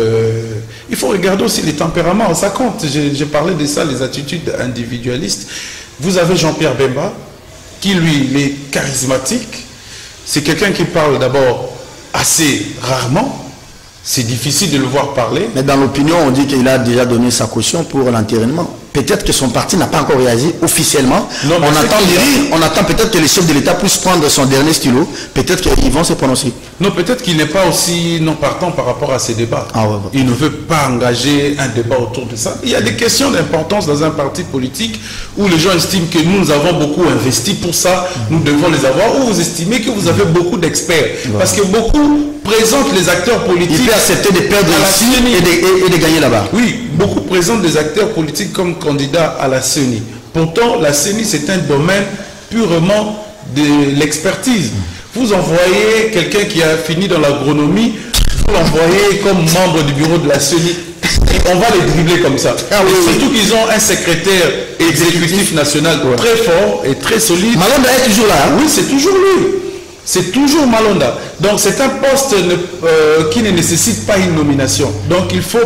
il faut regarder aussi les tempéraments, ça compte. J'ai parlé de ça, les attitudes individualistes. Vous avez Jean-Pierre Bemba, qui lui, il est charismatique. C'est quelqu'un qui parle d'abord assez rarement. C'est difficile de le voir parler.
Mais dans l'opinion, on dit qu'il a déjà donné sa caution pour l'enterrement. peut-être que son parti n'a pas encore réagi officiellement.
Non,
on attend peut-être que le chef de l'État puisse prendre son dernier stylo. Peut-être qu'ils vont se prononcer.
Non, peut-être qu'il n'est pas aussi non partant par rapport à ces débats.
Ah ouais.
Il ne veut pas engager un débat autour de ça. Il y a des questions d'importance dans un parti politique où les gens estiment que nous avons beaucoup investi pour ça, nous devons les avoir, ou vous estimez que vous avez beaucoup d'experts. Parce que beaucoup présentent les acteurs politiques.
Il peut accepter de perdre ici et de gagner là-bas.
Oui, beaucoup présentent des acteurs politiques comme candidats à la CENI. Pourtant, la CENI, c'est un domaine purement de l'expertise. Vous envoyez quelqu'un qui a fini dans l'agronomie, vous l'envoyez comme membre du bureau de la CENI. On va les dribbler comme ça. Surtout qu'ils ont un secrétaire exécutif national très fort et très solide.
Malonda est toujours là.
Oui, c'est toujours lui. C'est toujours Malonda. Donc c'est un poste qui ne nécessite pas une nomination. Donc il faut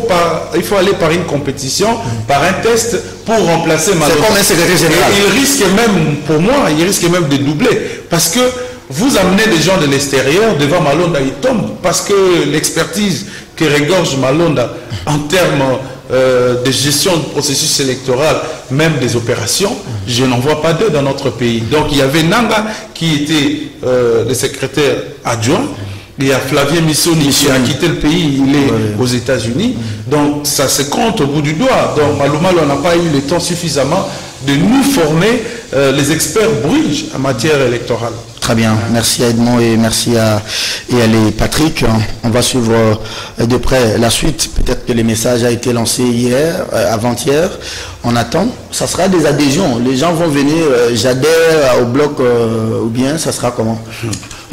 aller par une compétition, par un test pour remplacer Malonda.
C'est comme un secrétaire général.
Et il risque même, pour moi, il risque même de doubler. Parce que vous amenez des gens de l'extérieur devant Malonda, ils tombent. Parce que l'expertise que regorge Malonda en termes de gestion du processus électoral, même des opérations, je n'en vois pas deux dans notre pays. Donc il y avait Nanga qui était le secrétaire adjoint, il y a Flavien Missoni qui a quitté le pays, il est aux États-Unis, donc ça se compte au bout du doigt. Donc Malumalo n'a pas eu le temps suffisamment de nous former les experts bruges en matière électorale.
Très bien, merci à Edmond et merci à Patrick. On va suivre de près la suite. Peut-être que le message a été lancé hier, avant-hier. On attend. Ça sera des adhésions. Les gens vont venir, j'adhère au bloc ou bien ça sera comment?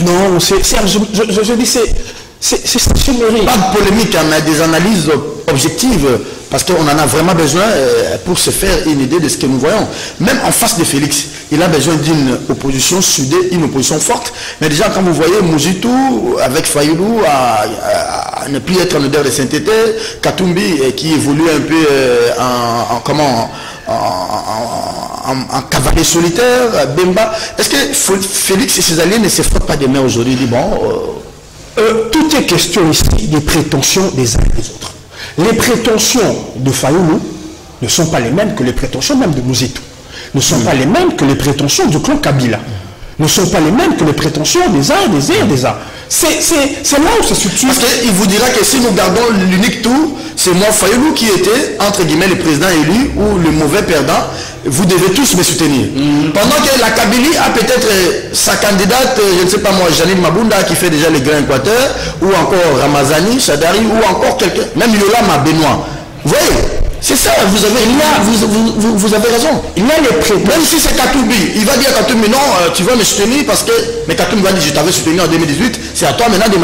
Non, Serge, je dis c'est chimérique.
Pas de polémique, mais des analyses objectives. Parce qu'on en a vraiment besoin pour se faire une idée de ce que nous voyons. Même en face de Félix, il a besoin d'une opposition soudée, une opposition forte. Mais déjà, quand vous voyez Moujitou avec Fayoulou à ne plus être en odeur de sainteté, Katumbi qui évolue un peu en cavalier solitaire, Bemba, est-ce que Félix et ses alliés ne se frottent pas des mains aujourd'hui?
Tout est question ici des prétentions des uns et des autres. Les prétentions de Fayoulou ne sont pas les mêmes que les prétentions même de Mouzitou. Ne sont pas les mêmes que les prétentions du clan Kabila. Ne sont pas les mêmes que les prétentions des uns, des uns. C'est là où se situe.
Parce qu'il vous dira que si nous gardons l'unique tour, c'est moi Fayoulou qui était, entre guillemets, le président élu ou le mauvais perdant. Vous devez tous me soutenir. Pendant que la Kabylie a peut-être sa candidate, je ne sais pas moi, Janine Mabunda qui fait déjà les grands équateurs, ou encore Ramazani, Chadari, ou encore quelqu'un, même Yolama Benoît. Vous voyez, c'est ça, vous avez raison. Il y a les prêts. Même si c'est Katumbi, il va dire à Katumbi, non, tu vas me soutenir parce que, mais Katumbi va dire, je t'avais soutenu en 2018, c'est à toi maintenant de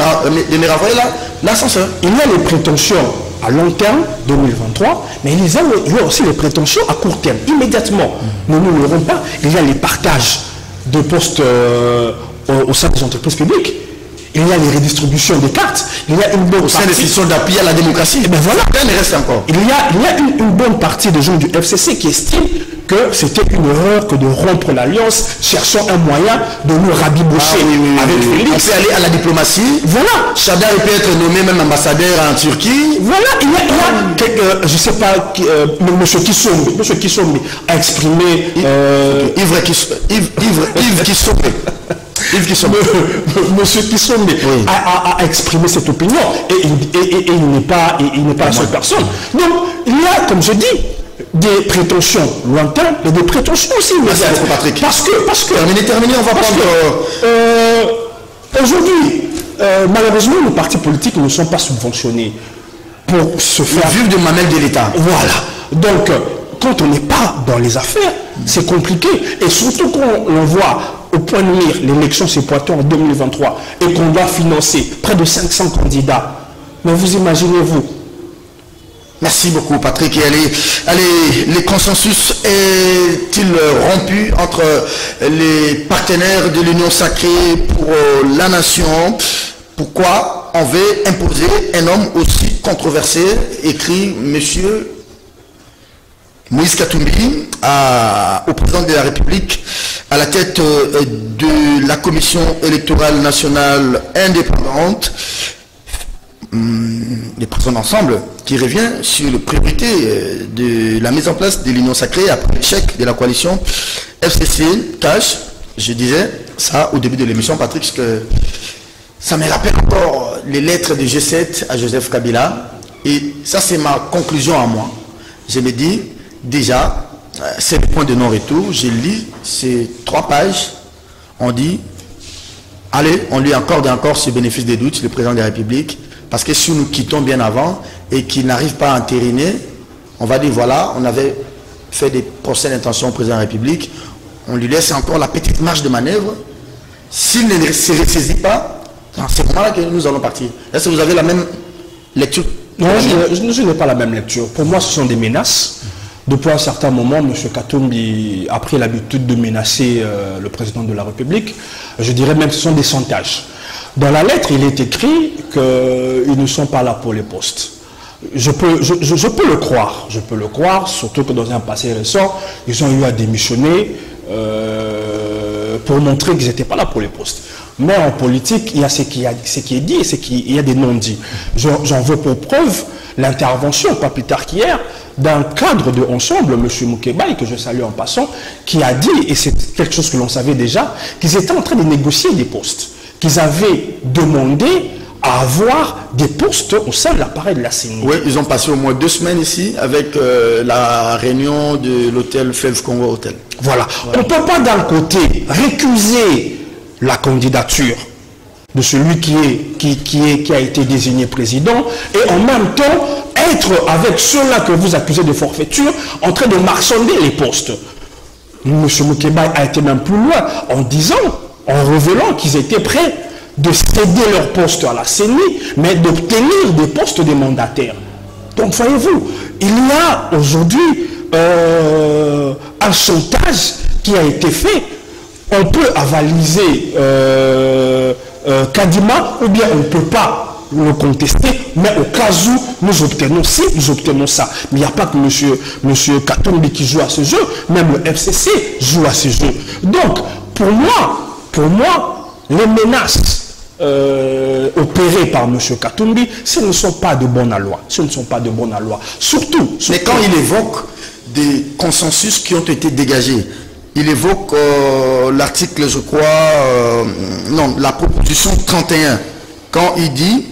me renvoyer l'ascenseur.
Il y a les prétentions à long terme, 2023, mais il y a aussi les prétentions à court terme. Immédiatement, nous ne l'aurons pas. Il y a les partages de postes au sein des entreprises publiques. Il y a les redistributions des cartes. Il y a une bonne
partie des institutions d'appui à la démocratie.
Et bien voilà.
Il reste encore.
Il y a une bonne partie des gens du FCC qui estiment que c'était une erreur que de rompre l'alliance, cherchant un moyen de nous rabibocher avec Félix.
On peut aller à la diplomatie.
Voilà.
Chadar peut être nommé même ambassadeur en Turquie.
Voilà. Il y a je ne sais pas, M. Kisombi a exprimé...
Yves Kisombi.
Monsieur Kisombi a exprimé cette opinion et il n'est pas la seule personne. Donc, il y a, comme je dis, des prétentions lointaines et des prétentions aussi immédiates. Parce que
terminé, on va prendre...
Aujourd'hui, malheureusement, les partis politiques ne sont pas subventionnés pour se faire...
vivre de mamelle de l'État.
Voilà. Donc, quand on n'est pas dans les affaires, c'est compliqué. Et surtout quand on voit au point de mire l'élection s'est pointée en 2023 et qu'on doit financer près de 500 candidats. Mais vous imaginez-vous?
Merci beaucoup Patrick. Et allez, le consensus est-il rompu entre les partenaires de l'Union sacrée pour la nation? Pourquoi on veut imposer un homme aussi controversé, écrit monsieur Moïse Katumbi au président de la République à la tête de la Commission électorale nationale indépendante. les personnes ensemble, qui revient sur les priorités de la mise en place de l'Union sacrée après l'échec de la coalition FCC-CAJ. Je disais ça au début de l'émission, Patrick, que ça me rappelle encore les lettres de G7 à Joseph Kabila. Et ça, c'est ma conclusion à moi. Je me dis, déjà, c'est le point de non-retour. Je lis ces 3 pages. On dit, allez, on lit encore et encore ce bénéfice des doutes, le président de la République. Parce que si nous quittons bien avant et qu'il n'arrive pas à entériner, on va dire, voilà, on avait fait des procès d'intention au président de la République. On lui laisse encore la petite marge de manœuvre. S'il ne se ressaisit pas, c'est vraiment là que nous allons partir. Est-ce que vous avez la même lecture?
Non, je n'ai pas la même lecture. Pour moi, ce sont des menaces. Depuis un certain moment, M. Katumbi a pris l'habitude de menacer le président de la République. Je dirais même que ce sont des chantages. Dans la lettre, il est écrit qu'ils ne sont pas là pour les postes. Je peux le croire. Je peux le croire, surtout que dans un passé récent, ils ont eu à démissionner pour montrer qu'ils n'étaient pas là pour les postes. Mais en politique, il y a ce qui est dit et il y a des non-dits. J'en veux pour preuve l'intervention, pas plus tard qu'hier, d'un cadre de Ensemble, M. Moukebaï, que je salue en passant, qui a dit, et c'est quelque chose que l'on savait déjà, qu'ils étaient en train de négocier des postes, qu'ils avaient demandé à avoir des postes au sein de l'appareil de la CENI.
Oui, ils ont passé au moins 2 semaines ici avec la réunion de l'hôtel Fleuve Congo Hotel.
Voilà. On ne peut pas d'un côté récuser la candidature de celui qui a été désigné président et en même temps être avec ceux-là que vous accusez de forfaiture en train de marchander les postes. M. Moukebaï a été même plus loin en disant, en révélant qu'ils étaient prêts de céder leur poste à la CENI, mais d'obtenir des postes de mandataires. Donc voyez-vous, il y a aujourd'hui un chantage qui a été fait. On peut avaliser Kadima ou bien on ne peut pas le contester, mais au cas où nous obtenons ci, nous obtenons ça. Mais il n'y a pas que M. Katumbi qui joue à ce jeu, même le FCC joue à ce jeu. Donc, pour moi, les menaces opérées par M. Katumbi, ce ne sont pas de bonne loi. Ce ne sont pas de bonne loi. Surtout.
Mais quand il évoque des consensus qui ont été dégagés, il évoque l'article, je crois, non, la proposition 31, quand il dit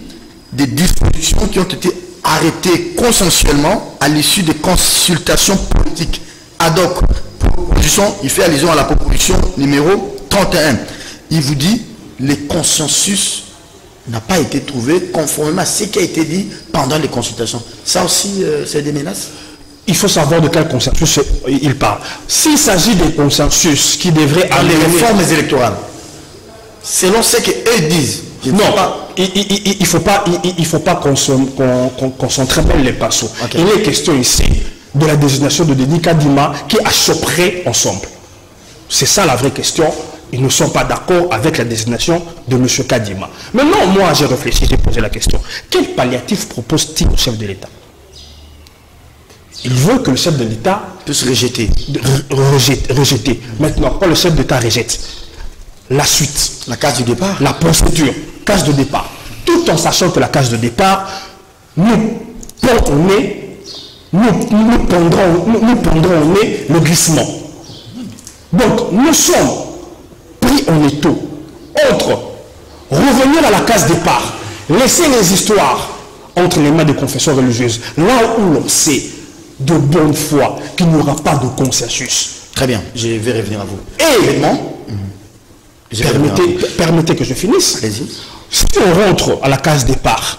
des dispositions qui ont été arrêtées consensuellement à l'issue des consultations politiques. Ad hoc, proposition, il fait allusion à la proposition numéro 31. Il vous dit, les consensus n'a pas été trouvé conformément à ce qui a été dit pendant les consultations. Ça aussi, c'est des menaces?
Il faut savoir de quel consensus il parle. S'il s'agit des consensus qui devraient
aller les réformes électorales, selon ce qu'eux disent.
Non, il ne faut pas qu'on s'entremêle les pinceaux. Okay. Il est question ici de la désignation de Denis Kadima qui a chopré Ensemble. C'est ça la vraie question. Ils ne sont pas d'accord avec la désignation de M. Kadima. Maintenant, moi, j'ai réfléchi, j'ai posé la question. Quel palliatif propose-t-il au chef de l'État? Il veut que le chef de l'État
puisse rejeter.
Rejeter. Maintenant, quand le chef d'État rejette, la suite,
la case du départ,
la procédure, case de départ, tout en sachant que la case de départ, nous pendrons au nez le glissement. Donc, nous sommes pris en étau entre revenir à la case départ, laisser les histoires entre les mains des confessions religieuses, là où l'on sait de bonne foi qu'il n'y aura pas de consensus.
Très bien, je vais revenir à vous.
Et permettez que je finisse.
Allez-y.
Si on rentre à la case départ,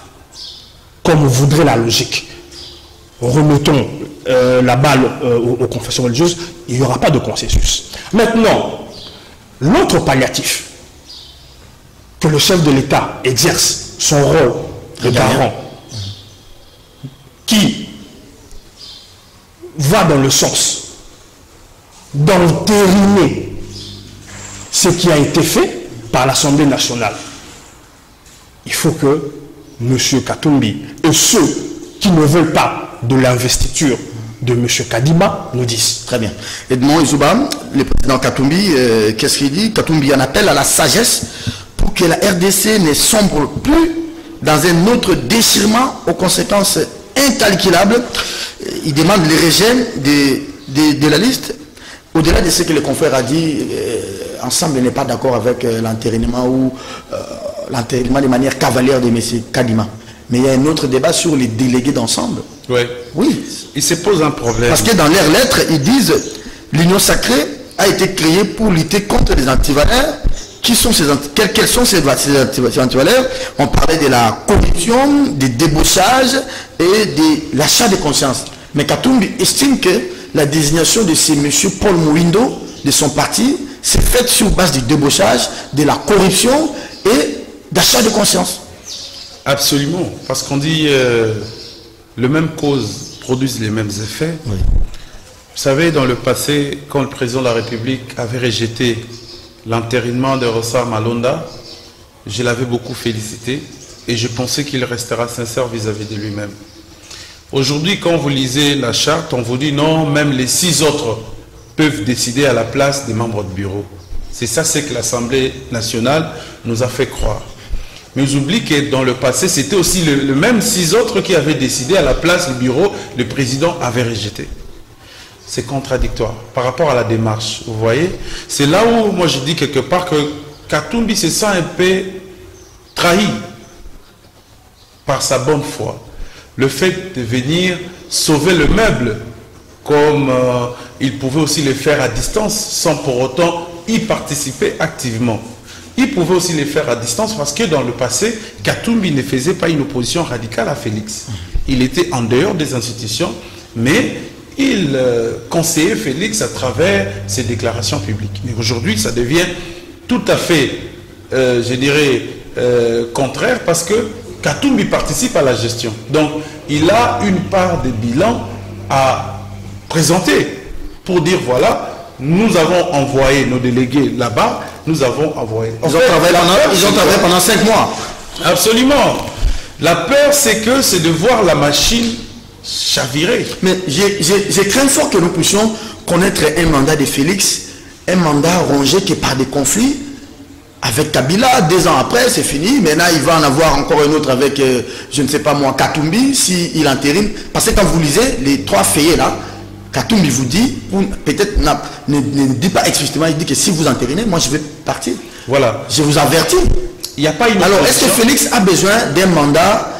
comme voudrait la logique, remettons la balle aux confessions religieuses, il n'y aura pas de consensus. Maintenant, l'autre palliatif, que le chef de l'État exerce son rôle de garant, qui va dans le sens d'entériner ce qui a été fait par l'Assemblée nationale. Il faut que M. Katumbi et ceux qui ne veulent pas de l'investiture de M. Kadima nous disent.
Très bien. Edmond Izouba, le président Katumbi, qu'est-ce qu'il dit? Katumbi en appelle à la sagesse pour que la RDC ne sombre plus dans un autre déchirement aux conséquences incalculables. Il demande le rejet de la liste. Au-delà de ce que le confrère a dit, ensemble n'est pas d'accord avec l'entérinement ou l'entérinement de manière cavalière de M. Kadima. Mais il y a un autre débat sur les délégués d'ensemble.
Ouais.
Oui.
Il se pose un problème.
Parce que dans leurs lettres, ils disent l'Union sacrée a été créée pour lutter contre les antivaleurs. Quels sont ces antivaleurs? On parlait de la corruption, des débauchages et de l'achat de conscience. Mais Katumbi estime que la désignation de ce monsieur Paul Mouindo, de son parti, s'est faite sur base du débauchage, de la corruption et d'achat de conscience.
Absolument. Parce qu'on dit les mêmes causes produisent les mêmes effets. Oui. Vous savez, dans le passé, quand le président de la République avait rejeté l'entérinement de Rossard Malonda, je l'avais beaucoup félicité et je pensais qu'il restera sincère vis-à-vis de lui-même. Aujourd'hui, quand vous lisez la charte, on vous dit non, même les 6 autres peuvent décider à la place des membres de bureau. C'est ça, c'est que l'Assemblée nationale nous a fait croire. Mais vous oubliez que dans le passé, c'était aussi le même 6 autres qui avaient décidé à la place du bureau, le président avait rejeté. C'est contradictoire par rapport à la démarche, vous voyez. C'est là où moi je dis quelque part que Katumbi se sent un peu trahi par sa bonne foi. Le fait de venir sauver le meuble, comme il pouvait aussi le faire à distance, sans pour autant y participer activement. Il pouvait aussi le faire à distance parce que dans le passé, Katumbi ne faisait pas une opposition radicale à Félix. Il était en dehors des institutions, mais il conseillait Félix à travers ses déclarations publiques. Mais aujourd'hui, ça devient tout à fait, je dirais, contraire parce que Katumbi participe à la gestion. Donc, il a une part de bilan à présenter pour dire, voilà, nous avons envoyé nos délégués là-bas, nous avons envoyé...
Ils ont travaillé pendant 5 mois.
Absolument. La peur, c'est de voir la machine chavirer.
Mais j'ai craint fort que nous puissions connaître un mandat de Félix, un mandat rongé qui par des conflits avec Kabila. 2 ans après, c'est fini. Maintenant, il va en avoir encore un autre avec, je ne sais pas moi, Katumbi, s'il intérime. Parce que quand vous lisez les 3 feuillets là, Katumbi vous dit, peut-être ne dit pas explicitement, il dit que si vous entérinez, moi je vais partir.
Voilà.
Je vous avertis.
Il n'y a pas une
Alors, est-ce que Félix a besoin d'un mandat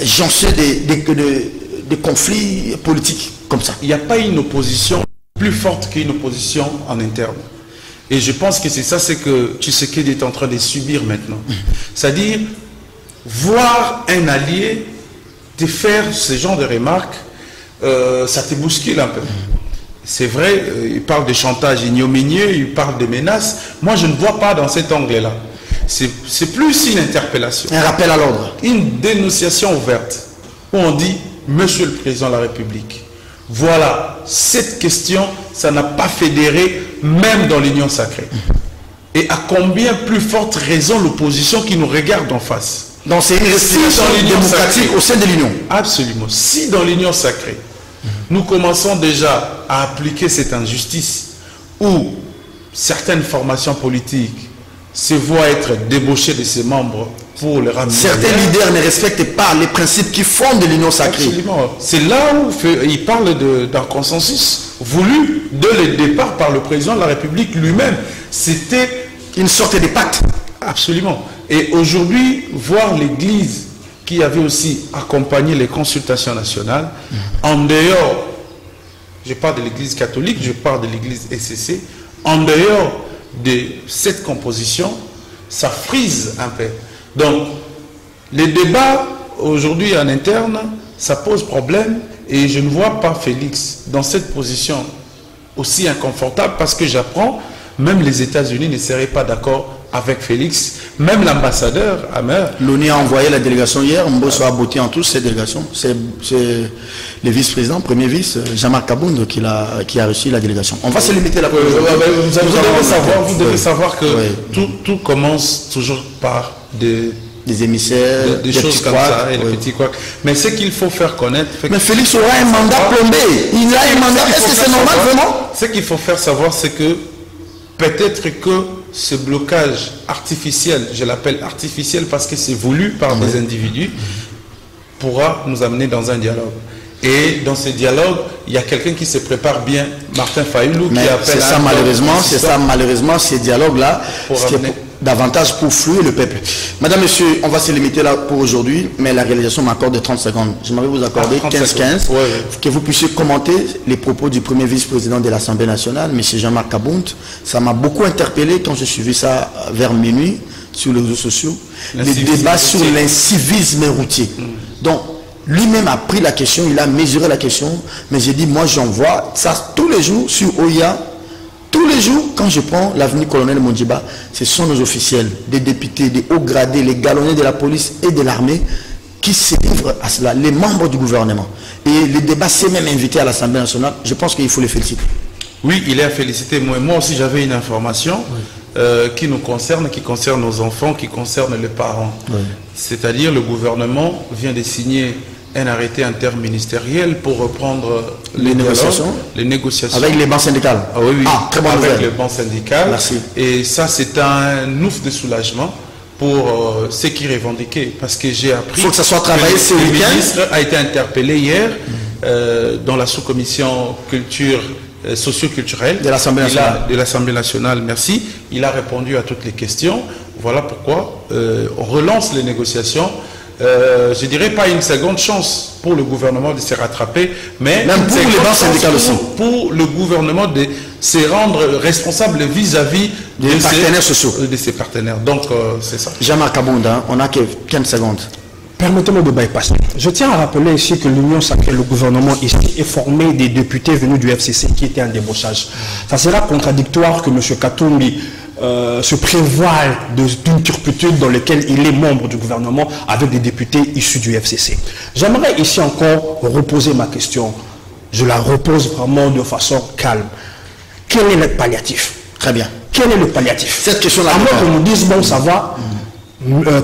jonché de conflits politiques comme ça?
Il n'y a pas une opposition plus forte qu'une opposition en interne. Et je pense que c'est ça, c'est que Tshisekedi est en train de subir maintenant. C'est-à-dire, voir un allié te faire ce genre de remarques, ça te bouscule un peu. C'est vrai, il parle de chantage ignominieux, il parle de menaces. Moi, je ne vois pas dans cet angle-là. C'est plus une interpellation.
Un rappel à l'ordre.
Une dénonciation ouverte, où on dit, Monsieur le Président de la République, voilà, cette question, ça n'a pas fédéré, même dans l'Union sacrée. Et à combien plus forte raison l'opposition qui nous regarde en face?
Donc c'est une restriction démocratique au sein de l'Union.
Absolument. Si dans l'Union sacrée, nous commençons déjà à appliquer cette injustice, où certaines formations politiques se voient être débauchées de ses membres pour les ramener.
Certains leaders ne respectent pas les principes qui fondent l'Union sacrée.
Absolument. C'est là où il parle d'un consensus voulu dès le départ par le président de la République lui-même. C'était
une sorte de pacte.
Absolument. Et aujourd'hui, voir l'Église qui avait aussi accompagné les consultations nationales, en dehors, je parle de l'Église catholique, je parle de l'Église SCC, en dehors de cette composition, ça frise un peu. Donc, les débats aujourd'hui en interne, ça pose problème et je ne vois pas Félix dans cette position aussi inconfortable parce que j'apprends, même les États-Unis ne seraient pas d'accord avec Félix, même l'ambassadeur Amer.
L'ONU a envoyé la délégation hier, Mbosso a botté en tous ces délégations. C'est le vice-président, premier vice, Jean-Marc Kabound qui a reçu la délégation. On va se limiter là.
Vous devez savoir que tout commence toujours par des
émissaires,
des choses comme ça, et des petits couacs. Mais ce qu'il faut faire connaître...
Mais Félix aura un mandat plombé. Est-ce que c'est normal vraiment?
Ce qu'il faut faire savoir, c'est que peut-être que ce blocage artificiel, je l'appelle artificiel parce que c'est voulu par des individus, pourra nous amener dans un dialogue. Et dans ce dialogue, il y a quelqu'un qui se prépare bien, Martin Fayulu, qui appelle...
C'est ça malheureusement, ces dialogues-là, davantage pour flouer le peuple. Madame, monsieur, on va se limiter là pour aujourd'hui, mais la réalisation m'accorde 30 secondes. J'aimerais vous accorder 15-15, que vous puissiez commenter les propos du premier vice-président de l'Assemblée nationale, M. Jean-Marc Kabound. Ça m'a beaucoup interpellé quand j'ai suivi ça vers minuit sur les réseaux sociaux. Les débats sur l'incivisme routier. Donc, lui-même a pris la question, il a mesuré la question, mais j'ai dit, moi j'en vois ça tous les jours sur OIA. Tous les jours, quand je prends l'avenue Colonel Mondjiba, ce sont nos officiels, des députés, des hauts gradés, les galonnés de la police et de l'armée qui se livrent à cela, les membres du gouvernement. Et le débat s'est même invité à l'Assemblée nationale. Je pense qu'il faut les féliciter.
Oui, il est à féliciter. Moi aussi, j'avais une information qui nous concerne, qui concerne nos enfants, qui concerne les parents. C'est-à-dire, le gouvernement vient de signer un arrêté interministériel pour reprendre les négociations.
Avec les banques syndicales.
Ah, oui,
très bonne
avec
nouvelle.
les banques syndicales.
Merci.
Et ça, c'est un ouf de soulagement pour ceux qui revendiquaient. Parce que j'ai appris...
Il faut que ça soit travaillé ce
le
week-end.
ministre a été interpellé hier dans la sous-commission culture socio-culturelle
de l'Assemblée nationale.
De l'Assemblée nationale, merci. Il a répondu à toutes les questions. Voilà pourquoi on relance les négociations. Je dirais pas une seconde chance pour le gouvernement de se rattraper, mais
même pour les banques syndicales aussi.
Pour le gouvernement de se rendre responsable vis-à-vis
des partenaires sociaux.
De ses partenaires. Donc, c'est ça.
Jean-Marc Kabound, on n'a que 15 secondes.
Permettez-moi de bypasser. Je tiens à rappeler ici que l'Union sacrée, le gouvernement ici, est formé des députés venus du FCC qui étaient en débauchage. Ça sera contradictoire que M. Katumbi se prévoile d'une turpitude dans laquelle il est membre du gouvernement avec des députés issus du FCC. J'aimerais ici encore reposer ma question. Je la repose vraiment de façon calme. Quel est le palliatif?
Très bien.
Quel est le palliatif?
Cette question-là.
À moins qu'on nous dise, bon, ça va,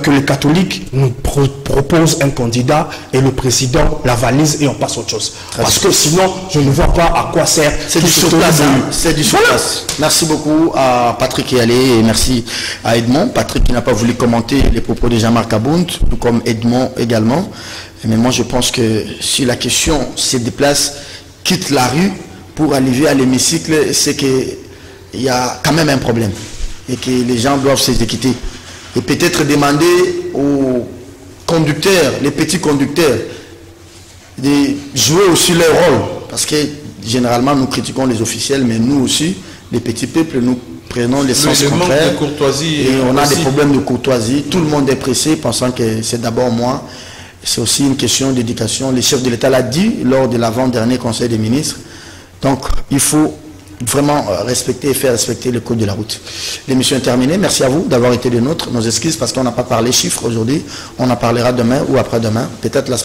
que les catholiques nous proposent un candidat et le président la valise et on passe à autre chose. Parce que sinon, je ne vois pas à quoi sert.
C'est du surplace. C'est du surplace. Merci beaucoup à Patrick Yalé et merci à Edmond. Patrick qui n'a pas voulu commenter les propos de Jean-Marc Kabound, tout comme Edmond également. Mais moi, je pense que si la question se déplace, quitte la rue pour arriver à l'hémicycle, c'est qu'il y a quand même un problème et que les gens doivent s'exécuter. Et peut-être demander aux conducteurs, les petits conducteurs, de jouer aussi leur rôle. Parce que généralement, nous critiquons les officiels, mais nous aussi, les petits peuples, nous prenons les sens contraires.
De courtoisie
et on a des problèmes de courtoisie. Tout le monde est pressé, pensant que c'est d'abord moi. C'est aussi une question d'éducation. Le chef de l'État l'a dit lors de l'avant-dernier Conseil des ministres. Donc, il faut vraiment respecter et faire respecter le code de la route. L'émission est terminée. Merci à vous d'avoir été des nôtres. Nos excuses parce qu'on n'a pas parlé chiffres aujourd'hui. On en parlera demain ou après-demain. Peut-être la